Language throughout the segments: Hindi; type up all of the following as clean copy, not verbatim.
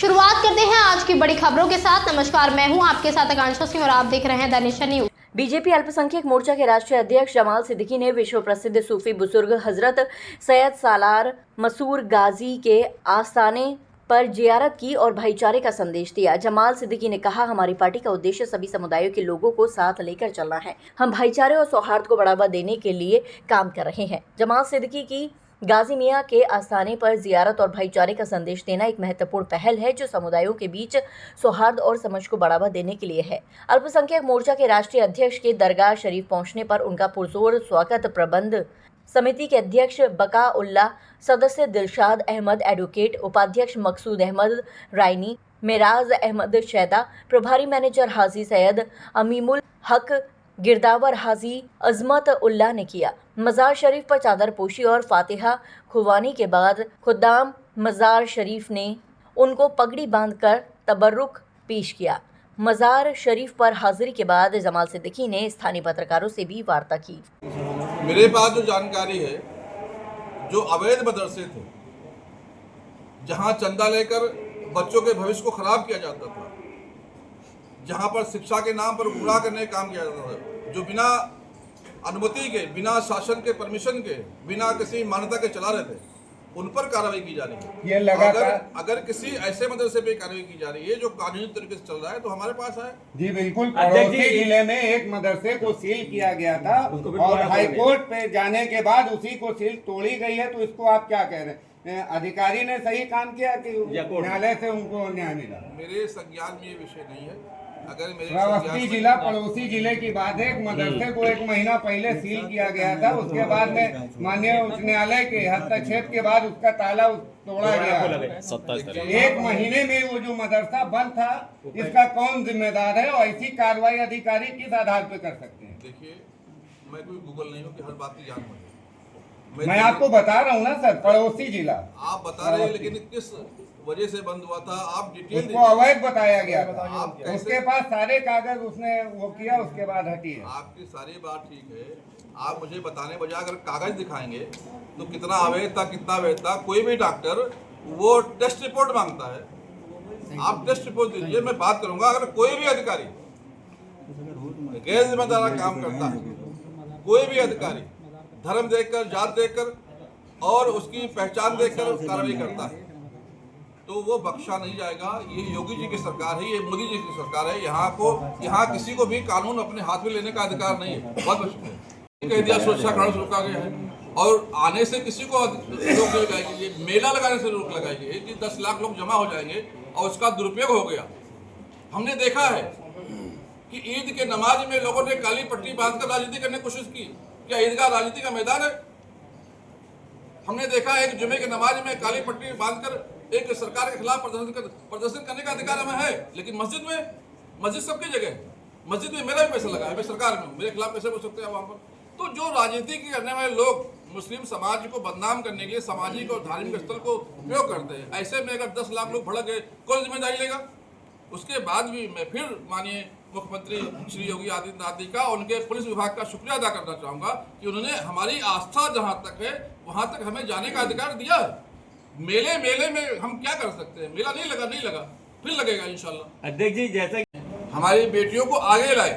शुरुआत करते हैं आज की बड़ी खबरों के साथ। नमस्कार, मैं हूं आपके साथ आकांक्षा सिंह और आप देख रहे हैं द नेशन न्यूज। बीजेपी अल्पसंख्यक मोर्चा के राष्ट्रीय अध्यक्ष जमाल सिद्दीकी ने विश्व प्रसिद्ध सूफी बुजुर्ग हजरत सैयद सालार मसूर गाजी के आस्थाने पर जियारत की और भाईचारे का संदेश दिया। जमाल सिद्दीकी ने कहा, हमारी पार्टी का उद्देश्य सभी समुदायों के लोगों को साथ लेकर चलना है। हम भाईचारे और सौहार्द को बढ़ावा देने के लिए काम कर रहे हैं। जमाल सिद्दीकी की गाजी मियाँ के आस्थाने पर जियारत और भाईचारे का संदेश देना एक महत्वपूर्ण पहल है जो समुदायों के बीच सौहार्द और समझ को बढ़ावा देने के लिए है। अल्पसंख्यक मोर्चा के राष्ट्रीय अध्यक्ष के दरगाह शरीफ पहुंचने पर उनका पुरजोर स्वागत प्रबंध समिति के अध्यक्ष बका उल्लाह, सदस्य दिलशाद अहमद, एडवोकेट उपाध्यक्ष मकसूद अहमद रायनी, मेराज अहमद शैदा, प्रभारी मैनेजर हाजी सैयद अमीमुल हक, गिरदावर हाजी अजमत उल्लाह ने किया। मज़ार शरीफ पर चादर पोशी और फातिहा खुवानी के बाद खुद्दाम मज़ार शरीफ ने उनको पगड़ी बांधकर तबर्रुक पेश किया। मज़ार शरीफ पर हाजिरी के बाद जमाल सिद्दीकी ने स्थानीय पत्रकारों से भी वार्ता की। मेरे पास जो जानकारी है, जो अवैध मदरसे थे जहां चंदा लेकर बच्चों के भविष्य को खराब किया जाता था, जहां पर शिक्षा के नाम पर गुमराह करने का काम किया जाता था, जो बिना अनुमति के, बिना शासन के, परमिशन के, बिना किसी मान्यता के चला रहे थे, उन पर कार्रवाई की जा रही है। ये लगातार अगर किसी ऐसे मदरसे पे कार्रवाई की जा रही है जो कानूनी तरीके से चल रहा है तो हमारे पास है। जी बिल्कुल, पड़ोसी जिले में एक मदरसे को सील किया गया था और हाईकोर्ट पे जाने के बाद उसी को सील तोड़ी गई है, तो इसको आप क्या कह रहे हैं? अधिकारी ने सही काम किया कि न्यायालय से उनको न्याय मिला? मेरे संज्ञान में ये विषय नहीं है। अगर मेरे श्रावस्ती जिला पड़ोसी जिले की बात है, एक मदरसे को 1 महीना पहले सील किया गया था, उसके बाद में माननीय उच्च न्यायालय के हस्तक्षेप के बाद उसका ताला तोड़ा गया। 1 महीने में वो जो मदरसा बंद था, इसका कौन जिम्मेदार है और ऐसी कार्रवाई अधिकारी किस आधार पर कर सकते हैं? देखिए, मैं कोई गूगल नहीं हूँ कि हर बात की जान मुझे। मैं आपको बता रहा हूँ ना सर, पड़ोसी जिला आप बता रहे हैं, लेकिन किस वजह से बंद हुआ था आप डिटेल उसको अवैध बताया गया था। उसके पास सारे कागज उसने वो किया, उसके बाद हटी है। आपकी सारी बात ठीक है, आप मुझे बताने बजाय अगर कागज दिखाएंगे तो कितना अवैध था, कितना अवैध था। कोई भी डॉक्टर वो टेस्ट रिपोर्ट मांगता है, आप टेस्ट रिपोर्ट दीजिए, मैं बात करूंगा। अगर कोई भी अधिकारी गैर जिम्मेदार काम करता है, कोई भी अधिकारी धर्म देखकर, जात देखकर और उसकी पहचान देखकर कार्रवाई करता है तो वो बख्शा नहीं जाएगा। ये योगी जी की सरकार है, ये मोदी जी की सरकार है। यहाँ किसी को भी कानून अपने हाथ में लेने का अधिकार नहीं है। बहुत मुश्किल कह दिया, सुरक्षा कानून रोका गया है और आने से किसी को रोक लगाएगी। ये मेला लगाने से रोक लगाएगी कि 10 लाख लोग जमा हो जाएंगे और उसका दुरुपयोग हो गया। हमने देखा है कि ईद के नमाज में लोगों ने काली पट्टी बांधकर राजनीति करने की कोशिश की। क्या ईदगाह राजनीति का मैदान है? हमने देखा है कि जुमे के नमाज में काली पट्टी बांधकर एक सरकार के खिलाफ प्रदर्शन करने का अधिकार हमें है, लेकिन मस्जिद सबकी जगह है। मस्जिद में मेरा भी पैसा लगा है, मैं सरकार में हूँ, मेरे खिलाफ कैसे बोल सकते हैं वहाँ पर? तो जो राजनीति करने वाले लोग मुस्लिम समाज को बदनाम करने के लिए सामाजिक और धार्मिक स्थल को प्रयोग करते हैं, ऐसे में अगर 10 लाख लोग भड़क गए, कौन जिम्मेदारी लेगा? उसके बाद भी मैं फिर माननीय मुख्यमंत्री श्री योगी आदित्यनाथ जी का, उनके पुलिस विभाग का शुक्रिया अदा करना चाहूँगा कि उन्होंने हमारी आस्था जहाँ तक है वहाँ तक हमें जाने का अधिकार दिया है। मेले में हम क्या कर सकते हैं? मेला नहीं लगा, फिर लगेगा इंशाल्लाह। अध्यक्ष जी, जैसे हमारी बेटियों को आगे लाए,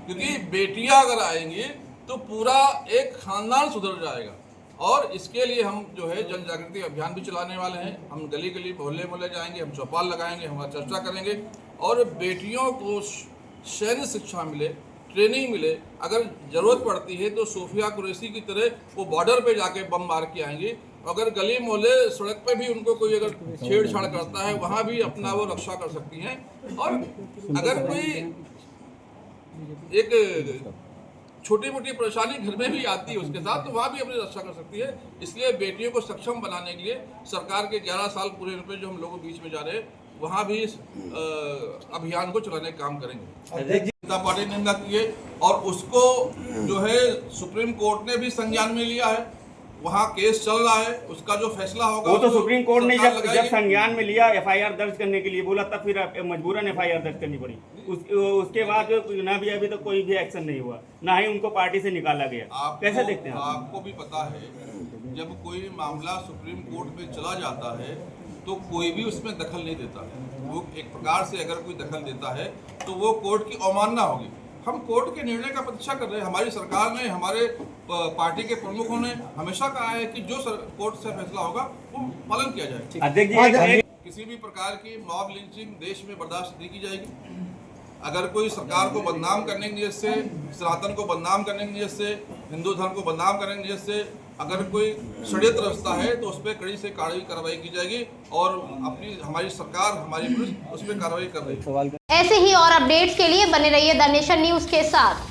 क्योंकि बेटियां अगर आएंगी तो पूरा एक खानदान सुधर जाएगा। और इसके लिए हम जो है जन जागृति अभियान भी चलाने वाले हैं। हम गली गली मोहल्ले जाएंगे, हम चौपाल लगाएंगे, हम चर्चा करेंगे और बेटियों को सैन्य शिक्षा मिले, ट्रेनिंग मिले। अगर ज़रूरत पड़ती है तो सोफिया कुरैशी की तरह वो बॉर्डर पे जाके बम मार के आएंगी। अगर गली मोहल्ले सड़क पे भी उनको कोई अगर छेड़छाड़ करता है, वहाँ भी अपना वो रक्षा कर सकती हैं। और अगर कोई एक छोटी मोटी परेशानी घर में भी आती है उसके साथ, तो वहाँ भी अपनी रक्षा कर सकती है। इसलिए बेटियों को सक्षम बनाने के लिए सरकार के 11 साल पूरे होने पे जो हम लोगों बीच में जा रहे हैं, वहाँ भी इस अभियान को चलाने का काम करेंगे। जनता पार्टी ने निंदा की है और उसको जो है सुप्रीम कोर्ट ने भी संज्ञान में लिया है। वहाँ केस चल रहा है, उसका जो फैसला होगा वो तो सुप्रीम कोर्ट ने जब संज्ञान में लिया, FIR दर्ज करने के लिए बोला, तब फिर मजबूरन FIR दर्ज करनी पड़ी। उसके बाद ना भी अभी तक कोई भी एक्शन नहीं हुआ, ना ही उनको पार्टी से निकाला गया। कैसे देखते हैं? आपको भी पता है, जब कोई मामला सुप्रीम कोर्ट में चला जाता है तो कोई भी उसमें दखल नहीं देता है। वो एक प्रकार से अगर कोई दखल देता है तो वो कोर्ट की अवमानना होगी। हम कोर्ट के निर्णय का प्रतीक्षा कर रहे हैं। हमारी सरकार ने, हमारे पार्टी के प्रमुखों ने हमेशा कहा है कि जो कोर्ट से फैसला होगा वो पालन किया जाए। अध्यक्ष जी, किसी भी प्रकार की मॉब लिंचिंग देश में बर्दाश्त नहीं की जाएगी। अगर कोई सरकार को बदनाम करने की नीयत से, सनातन को बदनाम करने की नीयत से, हिंदू धर्म को बदनाम करने की नीयत से अगर कोई षड्यंत्र रचता है तो उस पर कड़ी से कड़ी कार्रवाई की जाएगी और हमारी सरकार, हमारी पुलिस उस पर कार्रवाई कर रही है। ऐसे ही और अपडेट्स के लिए बने रहिए द नेशन न्यूज के साथ।